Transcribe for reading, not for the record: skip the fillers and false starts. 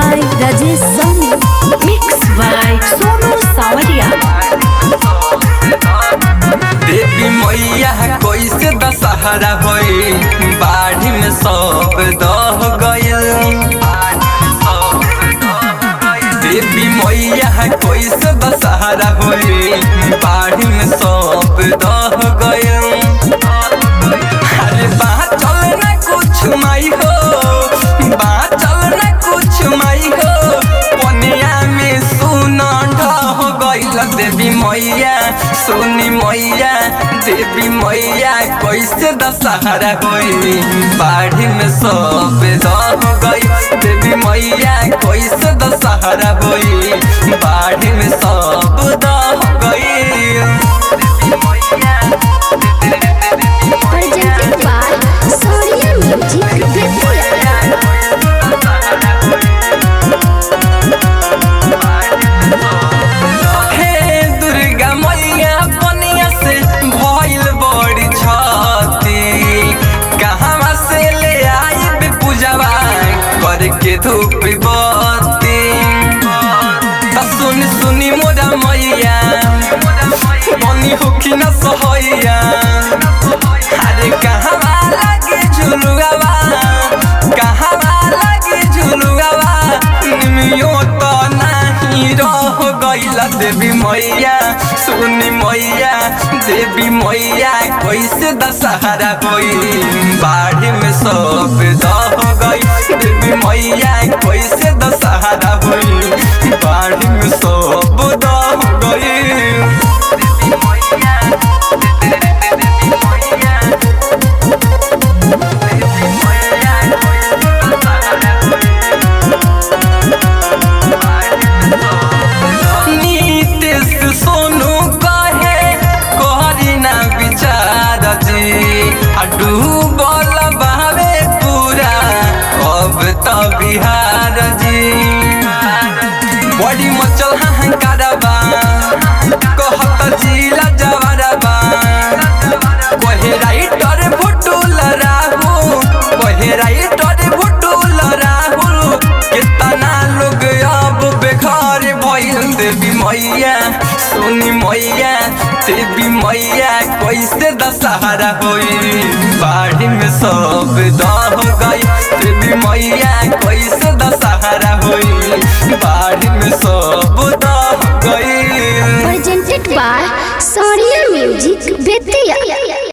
by Rajesh Soni. Mixed by Sonu Sawadia. देवी मैया कैसे दशहरा होई बाढ़ी में सब दह गइल। देवी मैया कैसे दशहरा होई बाढ़ी में सब दह गइल। अरे बात चल ना कुछ माई हो, बात चल ना कुछ माई हो, पनिया में सुना ढह गइल। देवी मैया सुनी मैया देवी मैया कैसे दशहरा होई बाढ़ी में सब दह गइल। देवी मैया कैसे दशहरा होई बाढ़ी में सब दह गइल। Presented by Sonia Music Vidya. हे दुर्गा मैया पनिया से भइल बड़ी छती, कहवा से ले आई पूजवा करके धूप बत्ती। सुनी सुनी मोरा मैया मनी होखी न सहैया। अरे कहवा लगे झुलुआवा, कहवा लगे झुलुआवा, निमियो तो नहीं रह गइल। देवी मैया सुनी मैया देवी मैया कैसे दशहरा होई बाढ़ी में सब दह गइल। देवी मैया कैसे दशहरा होई बाढ़ी में सब दह गइल। नीतीश सोनू कहे कहरी ना विचार जी, डूबल बहावे पूरा अब तो बिहार जी। बड़ी मचल हंकारबा कहत जिला जवारबा, कहे राइटर भुटुल राहुल, कहे राइटर भुटुल राहुल, कितना लोग अब बेघर भइल। देवी मैया सुनी मैया देवी मैया कैसे दशहरा होई बाढ़ी में सब दह गइल। देवी मैया कैसे दशहरा होई बाढ़ी में सब दह गइल। Presented by Sonia Music Vidya.